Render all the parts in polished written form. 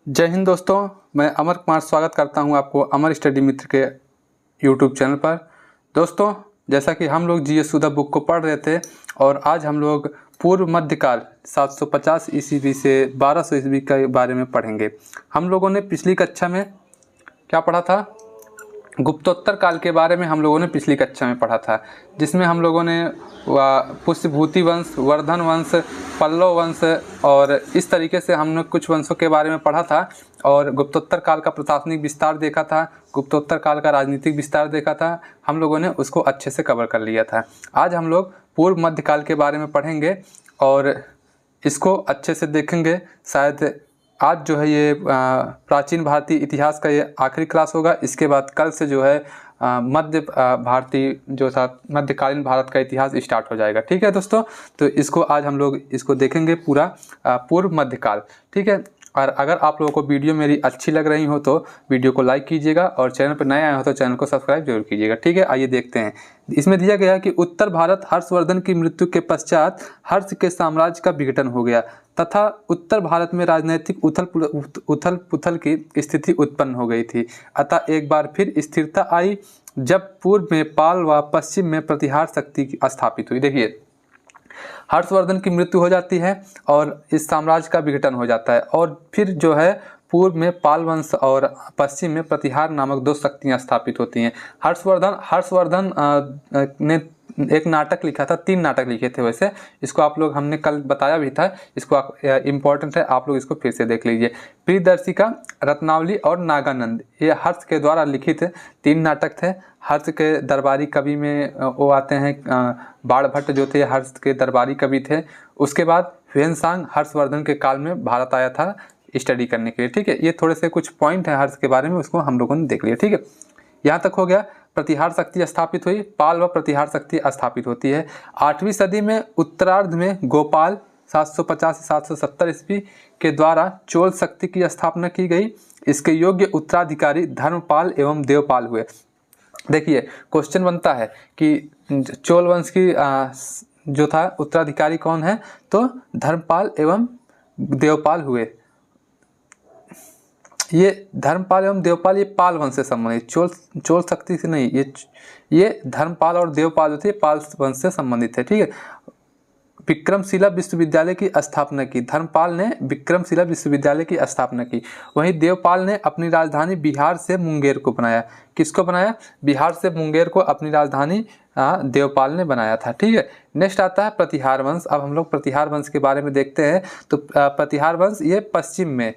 जय हिंद दोस्तों, मैं अमर कुमार स्वागत करता हूं आपको अमर स्टडी मित्र के यूट्यूब चैनल पर। दोस्तों, जैसा कि हम लोग जीएस सुधा बुक को पढ़ रहे थे और आज हम लोग पूर्व मध्यकाल 750 ईस्वी से 1200 ईस्वी के बारे में पढ़ेंगे। हम लोगों ने पिछली कक्षा में क्या पढ़ा था? गुप्तोत्तर काल के बारे में हम लोगों ने पिछली कक्षा में पढ़ा था, जिसमें हम लोगों ने पुष्यभूति वंश, वर्धन वंश, पल्लव वंश और इस तरीके से हमने कुछ वंशों के बारे में पढ़ा था और गुप्तोत्तर काल का प्रशासनिक विस्तार देखा था, गुप्तोत्तर काल का राजनीतिक विस्तार देखा था। हम लोगों ने उसको अच्छे से कवर कर लिया था। आज हम लोग पूर्व मध्यकाल के बारे में पढ़ेंगे और इसको अच्छे से देखेंगे। शायद आज जो है ये प्राचीन भारतीय इतिहास का ये आखिरी क्लास होगा। इसके बाद कल से जो है भारतीय जो था मध्यकालीन भारत का इतिहास स्टार्ट हो जाएगा। ठीक है दोस्तों, तो इसको आज हम लोग इसको देखेंगे पूरा पूर्व मध्यकाल। ठीक है, और अगर आप लोगों को वीडियो मेरी अच्छी लग रही हो तो वीडियो को लाइक कीजिएगा और चैनल पर नए आए हो तो चैनल को सब्सक्राइब जरूर कीजिएगा। ठीक है, आइए देखते हैं। इसमें दिया गया है कि उत्तर भारत हर्षवर्धन की मृत्यु के पश्चात हर्ष के साम्राज्य का विघटन हो गया तथा उत्तर भारत में राजनीतिक उथल पुथल की स्थिति उत्पन्न हो गई थी। अतः एक बार फिर स्थिरता आई जब पूर्व में पाल व पश्चिम में प्रतिहार शक्ति स्थापित हुई। देखिए, हर्षवर्धन की मृत्यु हो जाती है और इस साम्राज्य का विघटन हो जाता है और फिर जो है पूर्व में पाल वंश और पश्चिम में प्रतिहार नामक दो शक्तियां स्थापित होती हैं। हर्षवर्धन ने एक नाटक लिखा था, 3 नाटक लिखे थे। वैसे इसको आप लोग हमने कल बताया भी था, इसको इम्पोर्टेंट है, आप लोग इसको फिर से देख लीजिए। प्रियदर्शिका, रत्नावली और नागानंद, ये हर्ष के द्वारा लिखित 3 नाटक थे। हर्ष के दरबारी कवि में वो आते हैं, बाण भट्ट जो थे हर्ष के दरबारी कवि थे। उसके बाद ह्वेनसांग हर्षवर्धन के काल में भारत आया था स्टडी करने के लिए। ठीक है, ये थोड़े से कुछ पॉइंट हैं हर्ष के बारे में, उसको हम लोगों ने देख लिया। ठीक है, यहाँ तक हो गया। प्रतिहार शक्ति स्थापित हुई, पाल व प्रतिहार शक्ति स्थापित होती है। 8वीं सदी में उत्तरार्ध में गोपाल 750 से 770 ईस्वी के द्वारा चोल शक्ति की स्थापना की गई। इसके योग्य उत्तराधिकारी धर्मपाल एवं देवपाल हुए। देखिए, क्वेश्चन बनता है कि चोल वंश की जो था उत्तराधिकारी कौन है, तो धर्मपाल एवं देवपाल हुए। ये धर्मपाल एवं देवपाल ये पाल वंश से संबंधित, चोल शक्ति से नहीं। ये धर्मपाल और देवपाल जो थे पाल वंश से संबंधित है। ठीक है, विक्रमशिला विश्वविद्यालय की स्थापना की। धर्मपाल ने विक्रमशिला विश्वविद्यालय की स्थापना की। वहीं देवपाल ने अपनी राजधानी बिहार से मुंगेर को बनाया। किसको बनाया? बिहार से मुंगेर को अपनी राजधानी देवपाल ने बनाया था। ठीक है, नेक्स्ट आता है प्रतिहार वंश। अब हम लोग प्रतिहार वंश के बारे में देखते हैं। तो प्रतिहार वंश ये पश्चिम में,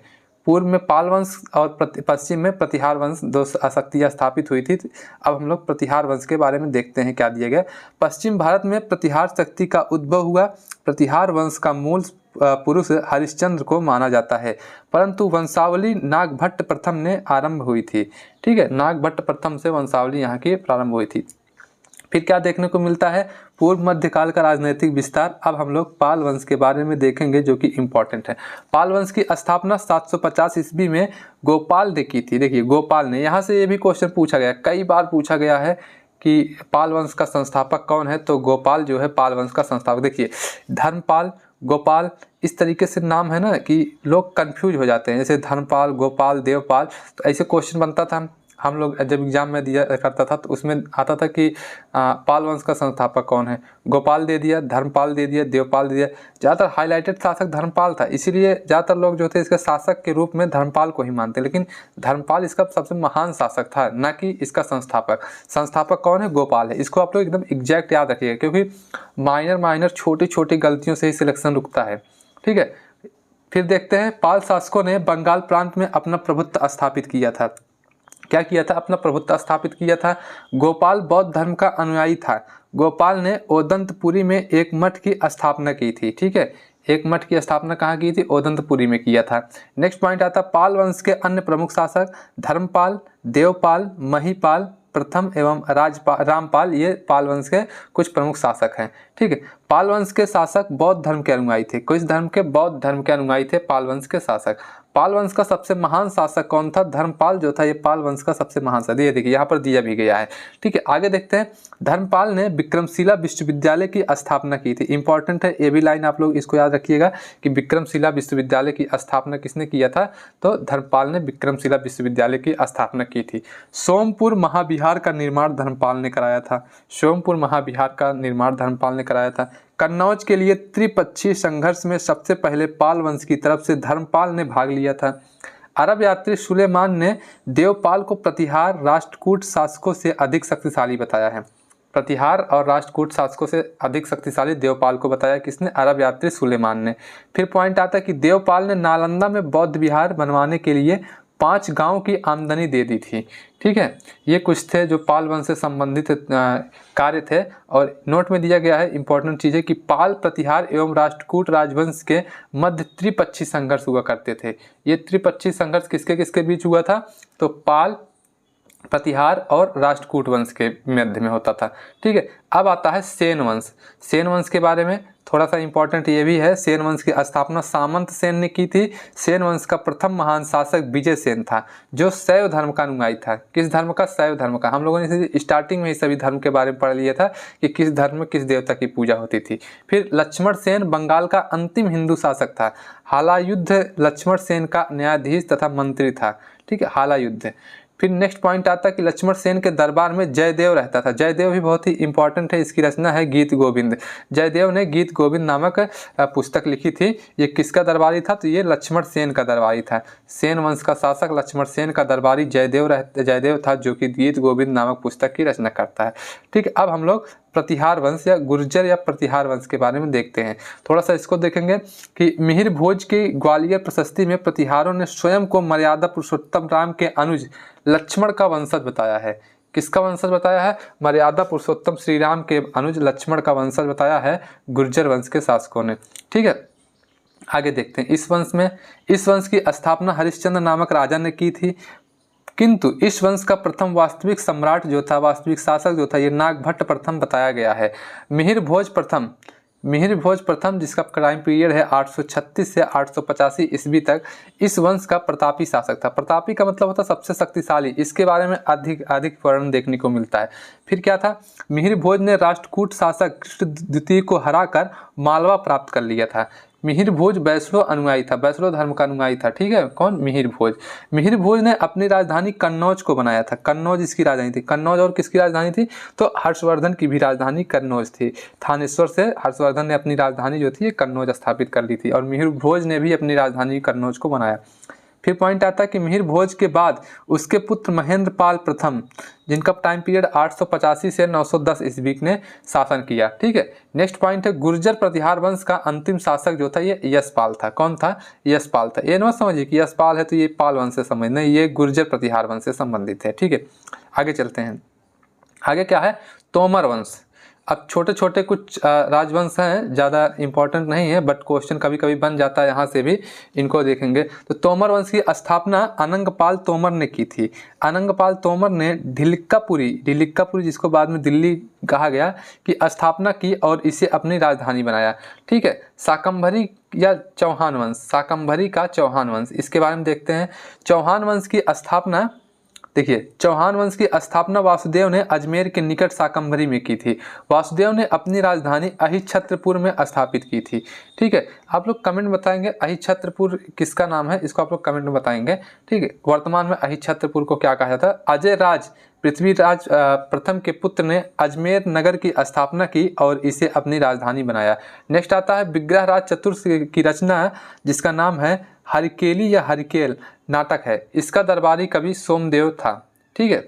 पूर्व में पाल वंश और पश्चिम में प्रतिहार वंश, दो शक्तियाँ स्थापित हुई थी। अब हम लोग प्रतिहार वंश के बारे में देखते हैं क्या दिया गया। पश्चिम भारत में प्रतिहार शक्ति का उद्भव हुआ। प्रतिहार वंश का मूल पुरुष हरिश्चंद्र को माना जाता है, परंतु वंशावली नागभट्ट प्रथम ने आरंभ हुई थी। ठीक है, नागभट्ट प्रथम से वंशावली यहाँ की प्रारंभ हुई थी। फिर क्या देखने को मिलता है? पूर्व मध्यकाल का राजनीतिक विस्तार। अब हम लोग पाल वंश के बारे में देखेंगे जो कि इम्पोर्टेंट है। पाल वंश की स्थापना 750 ईस्वी में गोपाल ने की थी। देखिए, गोपाल ने, यहाँ से ये भी क्वेश्चन पूछा गया, कई बार पूछा गया है कि पाल वंश का संस्थापक कौन है, तो गोपाल जो है पाल वंश का संस्थापक। देखिए, धर्मपाल, गोपाल, इस तरीके से नाम है ना कि लोग कंफ्यूज हो जाते हैं, जैसे धर्मपाल, गोपाल, देवपाल। तो ऐसे क्वेश्चन बनता था, हम लोग जब एग्जाम में दिया करता था तो उसमें आता था कि पाल वंश का संस्थापक कौन है। गोपाल दे दिया, धर्मपाल दे दिया, देवपाल दे दिया। ज़्यादातर हाईलाइटेड शासक धर्मपाल था, इसीलिए ज़्यादातर लोग जो थे इसके शासक के रूप में धर्मपाल को ही मानते, लेकिन धर्मपाल इसका सबसे महान शासक था, ना कि इसका संस्थापक। संस्थापक कौन है? गोपाल है। इसको आप लोग एकदम एग्जैक्ट याद रखिएगा, क्योंकि माइनर छोटी छोटी गलतियों से ही सिलेक्शन रुकता है। ठीक है, फिर देखते हैं, पाल शासकों ने बंगाल प्रांत में अपना प्रभुत्व स्थापित किया था। क्या किया था? अपना प्रभुत्व स्थापित किया था। गोपाल बौद्ध धर्म का अनुयायी था। गोपाल ने ओदंतपुरी में एक मठ की स्थापना की थी। ठीक है, एक मठ की स्थापना कहाँ की थी? ओदंतपुरी में किया था। नेक्स्ट पॉइंट आता, पाल वंश के अन्य प्रमुख शासक धर्मपाल, देवपाल, महीपाल प्रथम एवं रामपाल, ये पाल वंश के कुछ प्रमुख शासक हैं। ठीक है। पाल वंश के शासक बौद्ध धर्म के अनुयायी थे। किस धर्म के? बौद्ध धर्म के अनुयायी थे पाल वंश के शासक। पाल वंश का सबसे महान शासक कौन था? धर्मपाल जो था ये पाल वंश का सबसे महान शासक। ये देखिए यहाँ पर दिया भी गया है, ठीक है। आगे देखते हैं, धर्मपाल ने विक्रमशिला विश्वविद्यालय की स्थापना की थी। इंपॉर्टेंट है ये भी लाइन, आप लोग इसको याद रखिएगा कि विक्रमशिला विश्वविद्यालय की स्थापना किसने किया था? तो धर्मपाल ने विक्रमशिला विश्वविद्यालय की स्थापना की थी। सोमपुर महाविहार का निर्माण धर्मपाल ने कराया था। सोमपुर महाविहार का निर्माण धर्मपाल ने कराया था। कन्नौज के लिए त्रिपक्षीय संघर्ष में सबसे पहले पाल वंश की तरफ से धर्मपाल ने भाग लिया था। अरब यात्री सुलेमान ने देवपाल को प्रतिहार राष्ट्रकूट शासकों से अधिक शक्तिशाली बताया है। प्रतिहार और राष्ट्रकूट शासकों से अधिक शक्तिशाली देवपाल को बताया किसने? अरब यात्री सुलेमान ने। फिर पॉइंट आता है कि देवपाल ने नालंदा में बौद्ध विहार बनवाने के लिए 5 गांव की आमदनी दे दी थी, ठीक है। ये कुछ थे जो पाल वंश से संबंधित कार्य थे। और नोट में दिया गया है इंपॉर्टेंट चीज़ है कि पाल, प्रतिहार एवं राष्ट्रकूट राजवंश के मध्य त्रिपक्षीय संघर्ष हुआ करते थे। ये त्रिपक्षीय संघर्ष किसके किसके बीच हुआ था? तो पाल, प्रतिहार और राष्ट्रकूट वंश के मध्य में होता था, ठीक है। अब आता है सेन वंश। सेन वंश के बारे में थोड़ा सा इंपॉर्टेंट ये भी है, सेन वंश की स्थापना सामंत सेन ने की थी। सेन वंश का प्रथम महान शासक विजय सेन था, जो शैव धर्म का अनुयायी था। किस धर्म का? शैव धर्म का। हम लोगों ने स्टार्टिंग में ही सभी धर्म के बारे में पढ़ लिया था कि किस धर्म में किस देवता की पूजा होती थी। फिर लक्ष्मण सेन बंगाल का अंतिम हिंदू शासक था। हालायुद्ध लक्ष्मण सेन का न्यायाधीश तथा मंत्री था, ठीक है, हालायुद्ध। फिर नेक्स्ट पॉइंट आता है कि लक्ष्मण सेन के दरबार में जयदेव रहता था। जयदेव भी बहुत ही इंपॉर्टेंट है, इसकी रचना है गीत गोविंद। जयदेव ने गीत गोविंद नामक पुस्तक लिखी थी। ये किसका दरबारी था? तो ये लक्ष्मण सेन का दरबारी था। सेन वंश का शासक लक्ष्मण सेन का दरबारी जयदेव था, जो कि गीत गोविंद नामक पुस्तक की रचना करता है, ठीक है। अब हम लोग प्रतिहार वंश या गुर्जर या प्रतिहार वंश के बारे में देखते हैं। थोड़ा सा इसको देखेंगे कि मिहिर भोज की ग्वालियर प्रशस्ति में प्रतिहारों ने स्वयं को मर्यादा पुरुषोत्तम राम के अनुज लक्ष्मण का वंशज बताया है। किसका वंशज बताया है? मर्यादा पुरुषोत्तम श्री राम के अनुज लक्ष्मण का वंशज बताया है गुर्जर वंश के शासकों ने, ठीक है। आगे देखते हैं, इस वंश की स्थापना हरिश्चंद्र नामक राजा ने की थी, किंतु इस वंश का प्रथम वास्तविक सम्राट जो था, वास्तविक शासक जो था, ये नागभट्ट प्रथम बताया गया है। मिहिर भोज प्रथम जिसका टाइम पीरियड है 836 से 885 ईस्वी तक, इस वंश का प्रतापी शासक था। प्रतापी का मतलब होता सबसे शक्तिशाली। इसके बारे में अधिक वर्णन देखने को मिलता है। फिर क्या था? मिहिर भोज ने राष्ट्रकूट शासक कृष्ण द्वितीय को हराकर मालवा प्राप्त कर लिया था। मिहिर भोज वैष्णव अनुयायी था, वैष्णव धर्म का अनुयायी था, ठीक है। कौन? मिहिर भोज। मिहिर भोज ने अपनी राजधानी कन्नौज को बनाया था। कन्नौज इसकी राजधानी थी। कन्नौज और किसकी राजधानी थी? तो हर्षवर्धन की भी राजधानी कन्नौज थी। थानेश्वर से हर्षवर्धन ने अपनी राजधानी जो थी ये कन्नौज स्थापित कर ली थी, और मिहिर भोज ने भी अपनी राजधानी कन्नौज को बनाया। फिर पॉइंट आता है कि मिहिर भोज के बाद उसके पुत्र महेंद्र पाल प्रथम, जिनका टाइम पीरियड 885 से 910 ईस्वी ने शासन किया, ठीक है। नेक्स्ट पॉइंट है गुर्जर प्रतिहार वंश का अंतिम शासक जो था ये यशपाल था। कौन था? यशपाल था। ये ना समझिए कि यशपाल है तो ये पाल वंश से संबंधित नहीं, ये गुर्जर प्रतिहार वंश से संबंधित है, ठीक है। आगे चलते हैं। आगे क्या है? तोमर वंश। अब छोटे छोटे कुछ राजवंश हैं, ज़्यादा इंपॉर्टेंट नहीं है, बट क्वेश्चन कभी कभी बन जाता है, यहाँ से भी इनको देखेंगे। तो तोमर वंश की स्थापना अनंगपाल तोमर ने की थी। अनंगपाल तोमर ने ढिल्लिक्कापुरी जिसको बाद में दिल्ली कहा गया, की स्थापना की और इसे अपनी राजधानी बनाया, ठीक है। शाकंभरी या चौहान वंश, शाकंभरी का चौहान वंश, इसके बारे में देखते हैं। चौहान वंश की स्थापना, देखिए, चौहान वंश की स्थापना वासुदेव ने अजमेर के निकट शाकंभरी में की थी। वासुदेव ने अपनी राजधानी अहिच्छत्रपुर में स्थापित की थी, ठीक है। आप लोग कमेंट बताएंगे अहिच्छत्रपुर किसका नाम है, इसको आप लोग कमेंट में बताएंगे, ठीक है। वर्तमान में अहिच्छत्रपुर को क्या कहा जाता है? अजय राज पृथ्वीराज प्रथम के पुत्र ने अजमेर नगर की स्थापना की और इसे अपनी राजधानी बनाया। नेक्स्ट आता है विग्रहराज चतुर्थ की रचना, जिसका नाम है हरिकेली या हरिकेल नाटक है। इसका दरबारी कवि सोमदेव था, ठीक है।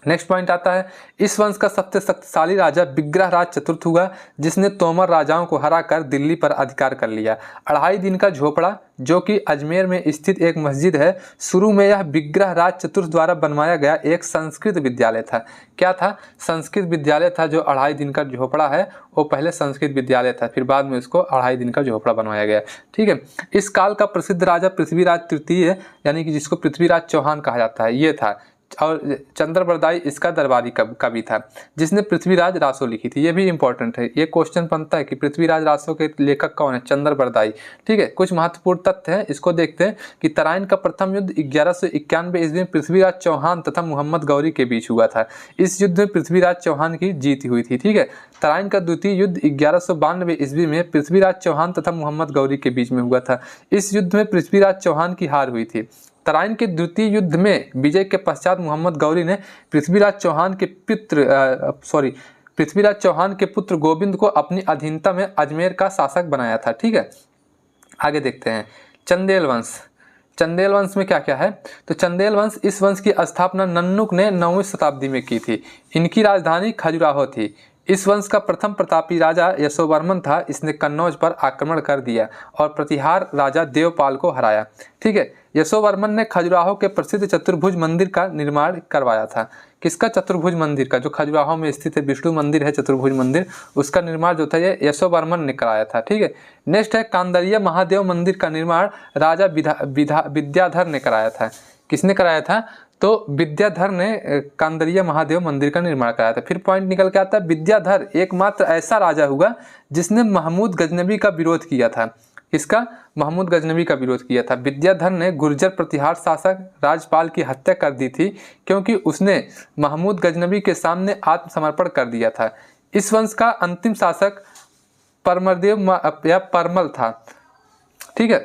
नेक्स्ट पॉइंट आता है इस वंश का सबसे शक्तिशाली राजा विग्रहराज चतुर्थ हुआ, जिसने तोमर राजाओं को हराकर दिल्ली पर अधिकार कर लिया। 2.5 दिन का झोपड़ा, जो कि अजमेर में स्थित एक मस्जिद है, शुरू में यह विग्रहराज चतुर्थ द्वारा बनवाया गया एक संस्कृत विद्यालय था। क्या था? संस्कृत विद्यालय था। जो 2.5 दिन का झोपड़ा है वो पहले संस्कृत विद्यालय था, फिर बाद में उसको 2.5 दिन का झोपड़ा बनवाया गया, ठीक है। इस काल का प्रसिद्ध राजा पृथ्वीराज तृतीय, यानी कि जिसको पृथ्वीराज चौहान कहा जाता है, ये था। और चंद्रबरदाई इसका दरबारी कवि था जिसने पृथ्वीराज रासो लिखी थी। ये भी इंपॉर्टेंट है, ये क्वेश्चन बनता है कि पृथ्वीराज रासो के लेखक कौन है, चंद्रबरदाई। ठीक है, कुछ महत्वपूर्ण तथ्य हैं, इसको देखते हैं कि तराइन का प्रथम युद्ध 1191 ईस्वी में पृथ्वीराज चौहान तथा मोहम्मद गौरी के बीच हुआ था। इस युद्ध में पृथ्वीराज चौहान की जीत हुई थी। ठीक है, तराइन का द्वितीय युद्ध 1192 ईस्वी में पृथ्वीराज चौहान तथा मोहम्मद गौरी के बीच में हुआ था। इस युद्ध में पृथ्वीराज चौहान की हार हुई थी। तराइन के द्वितीय युद्ध में विजय के पश्चात मोहम्मद गौरी ने पृथ्वीराज चौहान के पुत्र गोविंद को अपनी अधीनता में अजमेर का शासक बनाया था। ठीक है, आगे देखते हैं चंदेल वंश। चंदेल वंश में क्या क्या है, तो चंदेल वंश, इस वंश की स्थापना नन्नुक ने 9वीं शताब्दी में की थी। इनकी राजधानी खजुराहो थी। इस वंश का प्रथम प्रतापी राजा यशोवर्मन था। इसने कन्नौज पर आक्रमण कर दिया और प्रतिहार राजा देवपाल को हराया। ठीक है, यशोवर्मन ने खजुराहो के प्रसिद्ध चतुर्भुज मंदिर का निर्माण करवाया था। किसका, चतुर्भुज मंदिर का, जो खजुराहो में स्थित है विष्णु मंदिर है चतुर्भुज मंदिर, उसका निर्माण जो था ये यशोवर्मन ने कराया था। ठीक है, नेक्स्ट है कांदरिया महादेव मंदिर का निर्माण राजा विद्याधर ने कराया था। किसने कराया था, तो विद्याधर ने कांदरिया महादेव मंदिर का निर्माण कराया था। फिर पॉइंट निकल के आता है, विद्याधर एकमात्र ऐसा राजा हुआ जिसने महमूद गजनबी का विरोध किया था। किसका, महमूद गजनबी का विरोध किया था। विद्याधर ने गुर्जर प्रतिहार शासक राजपाल की हत्या कर दी थी क्योंकि उसने महमूद गजनबी के सामने आत्मसमर्पण कर दिया था। इस वंश का अंतिम शासक परमरदेव या परमल था। ठीक है,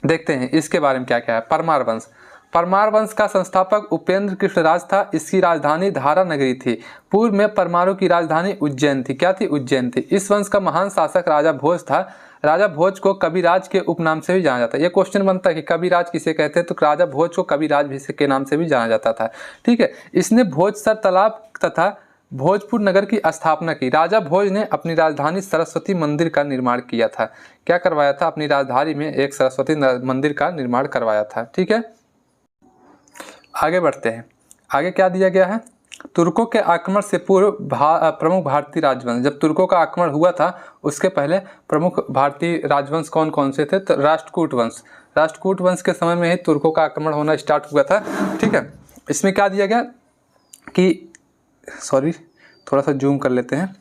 देखते हैं इसके बारे में क्या क्या है। परमार वंश, परमार वंश का संस्थापक उपेंद्र कृष्णराज था। इसकी राजधानी धारा नगरी थी। पूर्व में परमारों की राजधानी उज्जैन थी। क्या थी, उज्जैन थी। इस वंश का महान शासक राजा भोज था। राजा भोज को कविराज के उपनाम से भी जाना जाता है। ये क्वेश्चन बनता है कि कविराज किसे कहते हैं, तो राजा भोज को कविराज भी के नाम से भी जाना जाता था। ठीक है, इसने भोजसर तालाब तथा भोजपुर नगर की स्थापना की। राजा भोज ने अपनी राजधानी सरस्वती मंदिर का निर्माण किया था। क्या करवाया था, अपनी राजधानी में एक सरस्वती मंदिर का निर्माण करवाया था। ठीक है, आगे बढ़ते हैं। आगे क्या दिया गया है, तुर्कों के आक्रमण से पूर्व प्रमुख भारतीय राजवंश। जब तुर्कों का आक्रमण हुआ था उसके पहले प्रमुख भारतीय राजवंश कौन कौन से थे, तो राष्ट्रकूट वंश। राष्ट्रकूट वंश के समय में ही तुर्कों का आक्रमण होना स्टार्ट हुआ था। ठीक है, इसमें क्या दिया गया कि थोड़ा सा जूम कर लेते हैं।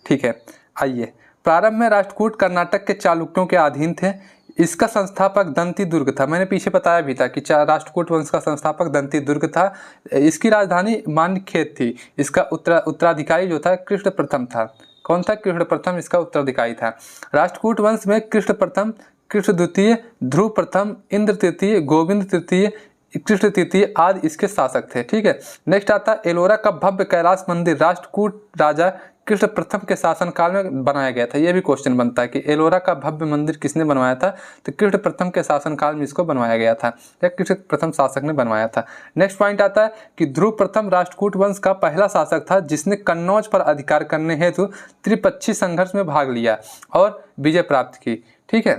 ठीक है, आइए। प्रारंभ में राष्ट्रकूट कर्नाटक के चालुक्यों के अधीन थे। इसका संस्थापक दंती दुर्ग था। मैंने पीछे बताया भी था कि राष्ट्रकूट वंश का संस्थापक दंती दुर्ग था। इसकी राजधानी मान्यखेत थी। इसका उत्तराधिकारी जो था कृष्ण प्रथम था। कौन था, कृष्ण प्रथम इसका उत्तराधिकारी था। राष्ट्रकूट वंश में कृष्ण प्रथम, कृष्ण द्वितीय, ध्रुव प्रथम, इंद्र तृतीय, गोविंद तृतीय, कृष्ण तृतीय आदि इसके शासक थे। ठीक है, नेक्स्ट आता है एलोरा का भव्य कैलाश मंदिर राष्ट्रकूट राजा कृष्ण प्रथम के शासनकाल में बनाया गया था। यह भी क्वेश्चन बनता है कि एलोरा का भव्य मंदिर किसने बनवाया था, तो कृष्ण प्रथम के शासनकाल में इसको बनवाया गया था या कृष्ण प्रथम शासक ने बनवाया था। नेक्स्ट पॉइंट आता है कि ध्रुव प्रथम राष्ट्रकूट वंश का पहला शासक था जिसने कन्नौज पर अधिकार करने हेतु त्रिपक्षीय संघर्ष में भाग लिया और विजय प्राप्त की। ठीक है,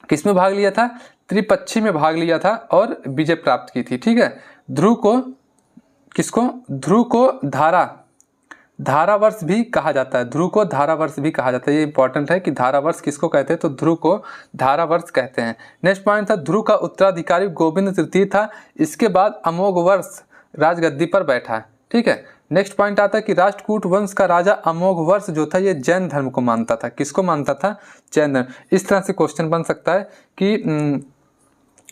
किसमें भाग लिया था, त्रिपक्षी में भाग लिया था और विजय प्राप्त की थी। ठीक है, ध्रुव को धारावर्ष भी कहा जाता है। ध्रुव को धारावर्ष भी कहा जाता है। ये इंपॉर्टेंट है कि धारावर्ष किसको कहते हैं, तो ध्रुव को धारावर्ष कहते हैं। नेक्स्ट पॉइंट था ध्रुव का उत्तराधिकारी गोविंद तृतीय था। इसके बाद अमोघवर्ष राजगद्दी पर बैठा। ठीक है, नेक्स्ट पॉइंट आता है कि राष्ट्रकूट वंश का राजा अमोघवर्ष जो था ये जैन धर्म को मानता था। किसको मानता था, जैन धर्म। इस तरह से क्वेश्चन बन सकता है कि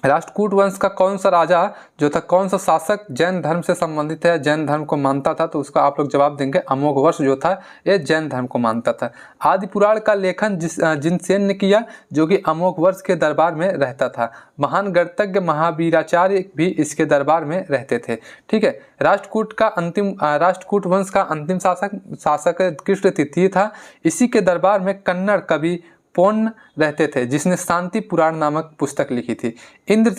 राष्ट्रकूट वंश का कौन सा राजा जो था, कौन सा शासक जैन धर्म से संबंधित है, जैन धर्म को मानता था, तो उसका आप लोग जवाब देंगे अमोघवर्ष जो था ये जैन धर्म को मानता था। आदि पुराण का लेखन जिनसेन ने किया जो कि अमोघवर्ष के दरबार में रहता था। महान गणतज्ञ महावीराचार्य भी इसके दरबार में रहते थे। ठीक है, राष्ट्रकूट वंश का अंतिम शासक कृष्ण तृतीय था। इसी के दरबार में कन्नड़ कवि पौन्न रहते थे जिसने शांति पुराण नामक पुस्तक लिखी थी। इंद्र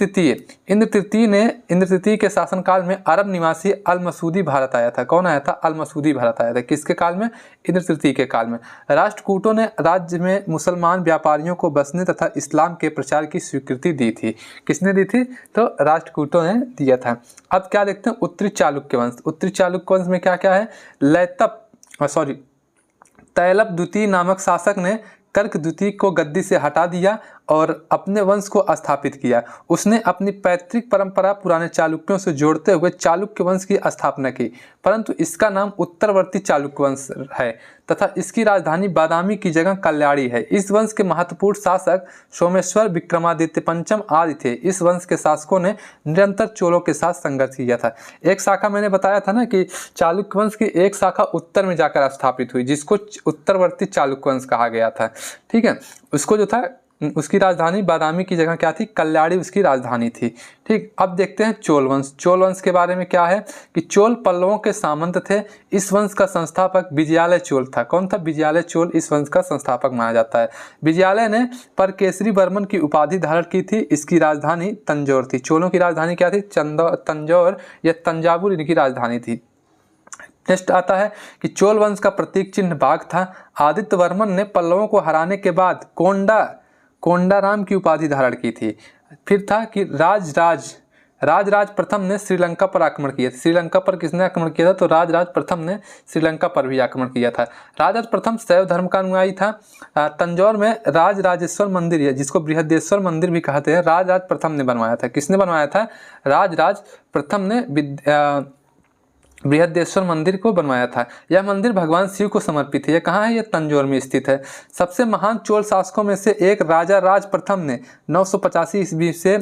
तृतीय के शासनकाल में अरब निवासी अल मसूदी भारत आया था। कौन आया था, अल मसूदी भारत आया था। किसके काल में, इंद्र तृतीय के काल में। राष्ट्रकूटों ने राज्य में मुसलमान व्यापारियों को बसने तथा इस्लाम के प्रचार की स्वीकृति दी थी। किसने दी थी, तो राष्ट्रकूटों ने दिया था। अब क्या देखते हैं, उत्तरी चालुक्य वंश। उत्तरी चालुक्य वंश में क्या क्या है, तैलब द्वितीय नामक शासक ने कर्क द्वितीय को गद्दी से हटा दिया और अपने वंश को स्थापित किया। उसने अपनी पैतृक परंपरा पुराने चालुक्यों से जोड़ते हुए चालुक्य वंश की स्थापना की, परंतु इसका नाम उत्तरवर्ती चालुक्य वंश है तथा इसकी राजधानी बादामी की जगह कल्याणी है। इस वंश के महत्वपूर्ण शासक सोमेश्वर, विक्रमादित्य पंचम आदि थे। इस वंश के शासकों ने निरंतर चोलों के साथ संघर्ष किया था। एक शाखा मैंने बताया था ना कि चालुक्य वंश की एक शाखा उत्तर में जाकर स्थापित हुई, जिसको उत्तरवर्ती चालुक्य वंश कहा गया था। ठीक है, उसको जो था उसकी राजधानी बादामी की जगह क्या थी, कल्याणी उसकी राजधानी थी। ठीक, अब देखते हैं चोल वंश। चोल वंश के बारे में क्या है कि चोल पल्लवों के सामंत थे। इस वंश का संस्थापक विजयालय चोल था। कौन था? विजयालय चोल इस वंश का संस्थापक माना जाता है। विजयालय ने परकेसरी वर्मन की उपाधि धारण की थी। इसकी राजधानी तंजौर थी। चोलों की राजधानी क्या थी? तंजौर या तंजावुर इनकी राजधानी थी। नेक्स्ट आता है कि चोल वंश का प्रतीक चिन्ह बाघ था। आदित्य वर्मन ने पल्लवों को हराने के बाद कोंडाराम की उपाधि धारण की थी। फिर था कि राजराज प्रथम ने श्रीलंका पर आक्रमण किया। श्रीलंका पर किसने आक्रमण किया था? तो राजराज प्रथम ने श्रीलंका पर भी आक्रमण किया था। राजराज प्रथम शैव धर्म का अनुयायी था। तंजौर में राजराजेश्वर मंदिर है, जिसको बृहदेश्वर मंदिर भी कहते हैं, राजराज प्रथम ने बनवाया था। किसने बनवाया था? राजराज प्रथम ने बृहदेश्वर मंदिर को बनवाया था। यह मंदिर भगवान शिव को समर्पित है। यह कहाँ है? यह तंजौर में स्थित है। सबसे महान चोल शासकों में से एक राजा राज प्रथम ने 985 ईस्वी से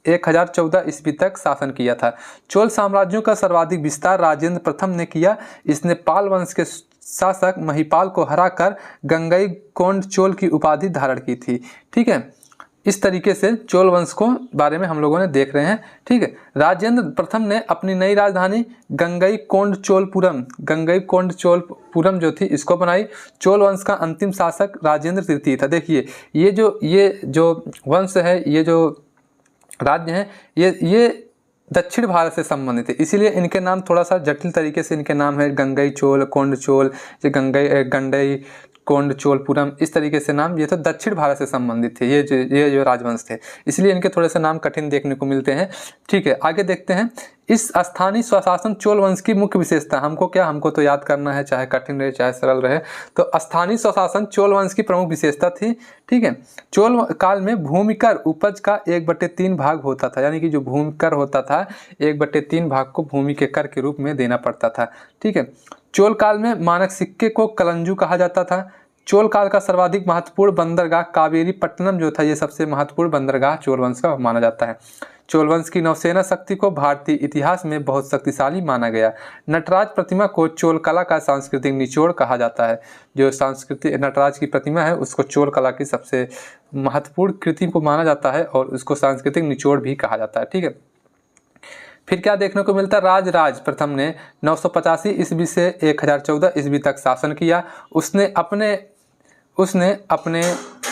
1014 ईस्वी तक शासन किया था। चोल साम्राज्यों का सर्वाधिक विस्तार राजेंद्र प्रथम ने किया। इसने पाल वंश के शासक महिपाल को हराकर गंगईकोंड चोल की उपाधि धारण की थी। ठीक है, इस तरीके से चोल वंश को बारे में हम लोगों ने देख रहे हैं। ठीक है, राजेंद्र प्रथम ने अपनी नई राजधानी गंगईकोंड चोलपुरम जो थी इसको बनाई। चोल वंश का अंतिम शासक राजेंद्र तृतीय था। देखिए ये जो वंश है, ये जो राज्य हैं, ये दक्षिण भारत से संबंधित है, इसीलिए इनके नाम थोड़ा सा जटिल तरीके से इनके नाम है। गंगई चोल, कोंड चोल, गंडई कोंड चोलपुरम, इस तरीके से नाम। ये तो दक्षिण भारत से संबंधित थे ये जो राजवंश थे, इसलिए इनके थोड़े से नाम कठिन देखने को मिलते हैं। ठीक है, आगे देखते हैं। इस स्थानीय स्वशासन चोल वंश की मुख्य विशेषता, हमको तो याद करना है, चाहे कठिन रहे चाहे सरल रहे। तो स्थानीय स्वशासन चोल वंश की प्रमुख विशेषता थी। ठीक है, चोल काल में भूमिकर उपज का 1/3 भाग होता था, यानी कि जो भूमिकर होता था 1/3 भाग को भूमि के कर के रूप में देना पड़ता था। ठीक है, चोल काल में मानक सिक्के को कलंजू कहा जाता था। चोल काल का सर्वाधिक महत्वपूर्ण बंदरगाह कावेरी पट्टनम जो था, ये सबसे महत्वपूर्ण बंदरगाह चोल वंश का माना जाता है। चोल वंश की नौसेना शक्ति को भारतीय इतिहास में बहुत शक्तिशाली माना गया। नटराज प्रतिमा को चोल कला का सांस्कृतिक निचोड़ कहा जाता है। जो सांस्कृतिक नटराज की प्रतिमा है उसको चोल कला की सबसे महत्वपूर्ण कृति को माना जाता है और उसको सांस्कृतिक निचोड़ भी कहा जाता है। ठीक है, फिर क्या देखने को मिलता है? राजराज प्रथम ने 985 ईस्वी से 1014 ईस्वी तक शासन किया। उसने अपने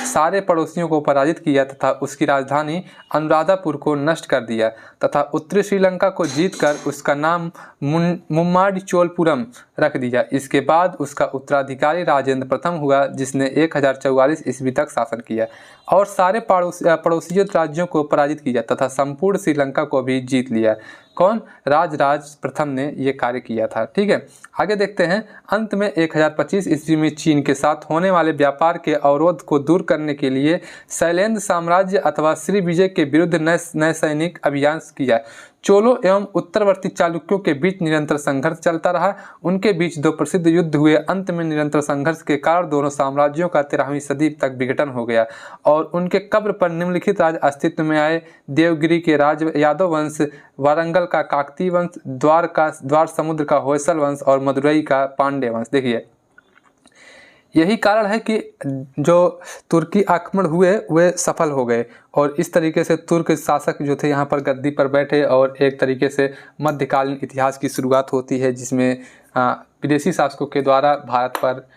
सारे पड़ोसियों को पराजित किया तथा उसकी राजधानी अनुराधापुर को नष्ट कर दिया तथा उत्तरी श्रीलंका को जीतकर उसका नाम मुम्माडी चोलपुरम रख दिया। इसके बाद उसका उत्तराधिकारी राजेंद्र प्रथम हुआ, जिसने 1044 ईस्वी तक शासन किया और सारे पड़ोसी राज्यों को पराजित किया तथा संपूर्ण श्रीलंका को भी जीत लिया। कौन? राजराज प्रथम ने ये कार्य किया था। ठीक है, आगे देखते हैं। अंत में 1025 ईस्वी में चीन के साथ होने वाले व्यापार के अवरोध को दूर करने के लिए शैलेंद्र साम्राज्य अथवा श्री विजय के विरुद्ध नए सैनिक अभियान किया। चोलों एवं उत्तरवर्ती चालुक्यों के बीच निरंतर संघर्ष चलता रहा। उनके बीच 2 प्रसिद्ध युद्ध हुए। अंत में निरंतर संघर्ष के कारण दोनों साम्राज्यों का 13वीं सदी तक विघटन हो गया और उनके कब्र पर निम्नलिखित राज अस्तित्व में आए। देवगिरी के राज यादव वंश, वारंगल का काकतीय वंश, द्वार समुद्र का होयसल वंश और मदुरई का पांड्य वंश। देखिए यही कारण है कि जो तुर्की आक्रमण हुए वे सफल हो गए और इस तरीके से तुर्क शासक जो थे यहाँ पर गद्दी पर बैठे और एक तरीके से मध्यकालीन इतिहास की शुरुआत होती है, जिसमें विदेशी शासकों के द्वारा भारत पर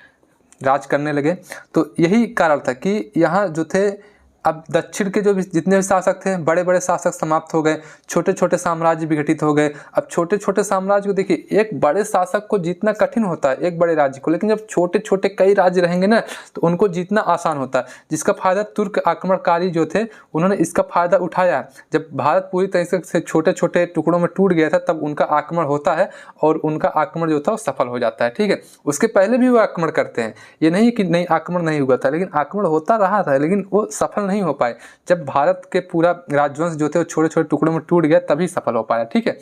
राज करने लगे। तो यही कारण था कि यहाँ जो थे, अब दक्षिण के जो जितने भी शासक थे, बड़े बड़े शासक समाप्त हो गए, छोटे छोटे साम्राज्य विघटित हो गए। अब छोटे छोटे साम्राज्य को देखिए, एक बड़े शासक को जीतना कठिन होता है एक बड़े राज्य को, लेकिन जब छोटे छोटे कई राज्य रहेंगे ना तो उनको जीतना आसान होता है, जिसका फायदा तुर्क आक्रमणकारी जो थे उन्होंने इसका फायदा उठाया। जब भारत पूरी तरीके से छोटे छोटे टुकड़ों में टूट गया था तब उनका आक्रमण होता है और उनका आक्रमण जो था वो सफल हो जाता है। ठीक है, उसके पहले भी वो आक्रमण करते हैं, ये नहीं कि नहीं आक्रमण नहीं हुआ था, लेकिन आक्रमण होता रहा था लेकिन वो सफल नहीं हो पाए। जब भारत के पूरा राजवंश जो थे वो छोटे छोटे टुकड़ों में टूट गया तभी सफल हो पाया। ठीक है,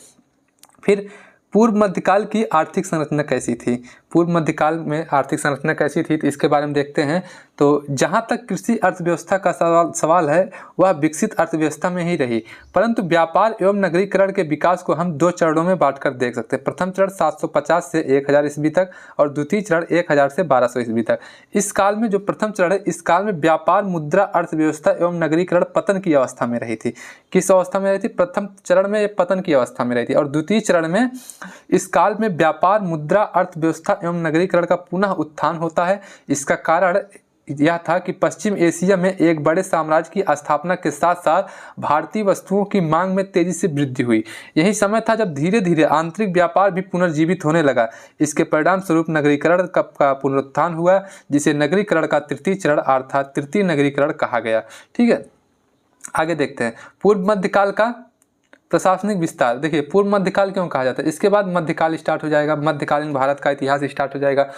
फिर पूर्व मध्यकाल की आर्थिक संरचना कैसी थी? पूर्व मध्यकाल में आर्थिक संरचना कैसी थी तो इसके बारे में देखते हैं। तो जहाँ तक कृषि अर्थव्यवस्था का सवाल है वह विकसित अर्थव्यवस्था में ही रही, परंतु व्यापार एवं नगरीकरण के विकास को हम 2 चरणों में बांटकर देख सकते हैं। प्रथम चरण 750 से 1000 ईस्वी तक और द्वितीय चरण 1000 से 1200 ईस्वी तक। इस काल में जो प्रथम चरण है, इस काल में व्यापार, मुद्रा, अर्थव्यवस्था एवं नगरीकरण पतन की अवस्था में रही थी। किस अवस्था में रही थी? प्रथम चरण में पतन की अवस्था में रही थी और द्वितीय चरण में इस काल में व्यापार, मुद्रा, अर्थव्यवस्था एवं नगरीकरण का पुनः उत्थान होता है। इसका कारण यह था कि पश्चिम एशिया में एक बड़े साम्राज्य की स्थापना के साथ साथ भारतीय वस्तुओं की मांग में तेजी से वृद्धि हुई। यही समय था जब धीरे धीरे आंतरिक व्यापार भी पुनर्जीवित होने लगा। इसके परिणाम स्वरूप नगरीकरण का पुनरुत्थान हुआ, जिसे नगरीकरण का तृतीय चरण अर्थात तृतीय नगरीकरण कहा गया। ठीक है, आगे देखते हैं पूर्व मध्यकाल का प्रशासनिक विस्तार। देखिए पूर्व मध्यकाल क्यों कहा जाता है, इसके बाद मध्यकाल स्टार्ट हो जाएगा, मध्यकालीन भारत का इतिहास स्टार्ट हो जाएगा।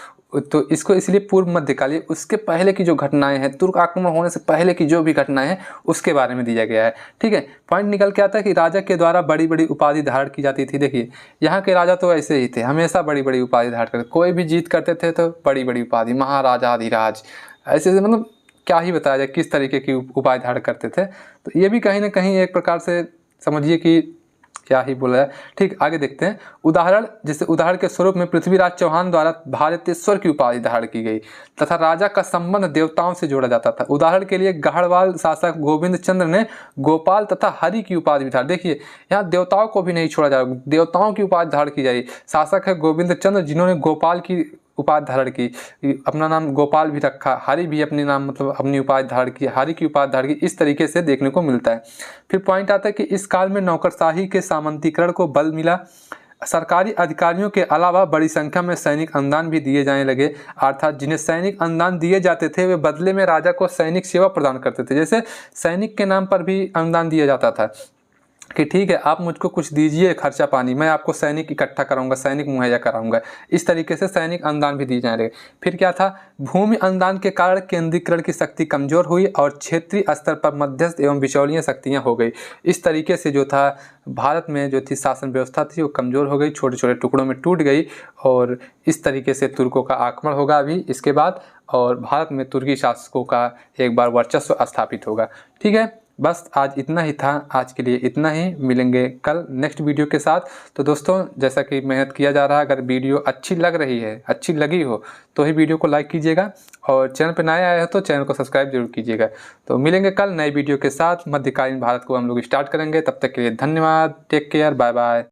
तो इसको इसलिए पूर्व मध्यकाल, उसके पहले की जो घटनाएं हैं, तुर्क आक्रमण होने से पहले की जो भी घटनाएं हैं उसके बारे में दिया गया है। ठीक है, पॉइंट निकल के आता है कि राजा के द्वारा बड़ी बड़ी उपाधि धारण की जाती थी। देखिए यहाँ के राजा तो ऐसे ही थे, हमेशा बड़ी बड़ी उपाधि धारण करते, कोई भी जीत करते थे तो बड़ी बड़ी उपाधि, महाराजाधिराज, ऐसे मतलब क्या ही बताया जाए किस तरीके की उपाधि धारण करते थे। तो ये भी कहीं ना कहीं एक प्रकार से समझिए कि क्या ही बोला है। ठीक, आगे देखते हैं उदाहरण। जैसे उदाहरण के स्वरूप में पृथ्वीराज चौहान द्वारा भारतेश्वर की उपाधि धारण की गई तथा राजा का संबंध देवताओं से जोड़ा जाता था। उदाहरण के लिए गढ़वाल शासक गोविंद चंद्र ने गोपाल तथा हरि की उपाधि धारण। देखिए यहाँ देवताओं को भी नहीं छोड़ा जा रहा, देवताओं की उपाधि धारण की जाए। शासक है गोविंद चंद्र जिन्होंने गोपाल की उपाधि धारण की, अपना नाम गोपाल भी रखा, हरि भी अपनी नाम मतलब अपनी उपाधि धारण की, हरि की उपाधि धारण की, इस तरीके से देखने को मिलता है। फिर पॉइंट आता है कि इस काल में नौकरशाही के सामंतीकरण को बल मिला। सरकारी अधिकारियों के अलावा बड़ी संख्या में सैनिक अनुदान भी दिए जाने लगे, अर्थात जिन्हें सैनिक अनुदान दिए जाते थे वे बदले में राजा को सैनिक सेवा प्रदान करते थे। जैसे सैनिक के नाम पर भी अनुदान दिया जाता था कि ठीक है आप मुझको कुछ दीजिए खर्चा पानी, मैं आपको सैनिक इकट्ठा कराऊंगा, सैनिक मुहैया कराऊंगा। इस तरीके से सैनिक अनुदान भी दिए जा रहे। फिर क्या था, भूमि अनुदान के कारण केंद्रीकरण की शक्ति कमजोर हुई और क्षेत्रीय स्तर पर मध्यस्थ एवं बिचौलियां शक्तियां हो गई। इस तरीके से जो था भारत में जो थी शासन व्यवस्था थी वो कमजोर हो गई, छोटे छोटे टुकड़ों में टूट गई और इस तरीके से तुर्कों का आक्रमण होगा अभी इसके बाद और भारत में तुर्की शासकों का एक बार वर्चस्व स्थापित होगा। ठीक है, बस आज इतना ही था, आज के लिए इतना ही। मिलेंगे कल नेक्स्ट वीडियो के साथ। तो दोस्तों जैसा कि मेहनत किया जा रहा है, अगर वीडियो अच्छी लग रही है, अच्छी लगी हो तो ही वीडियो को लाइक कीजिएगा और चैनल पर नए आए हो तो चैनल को सब्सक्राइब जरूर कीजिएगा। तो मिलेंगे कल नए वीडियो के साथ। मध्यकालीन भारत को हम लोग स्टार्ट करेंगे। तब तक के लिए धन्यवाद, टेक केयर, बाय बाय।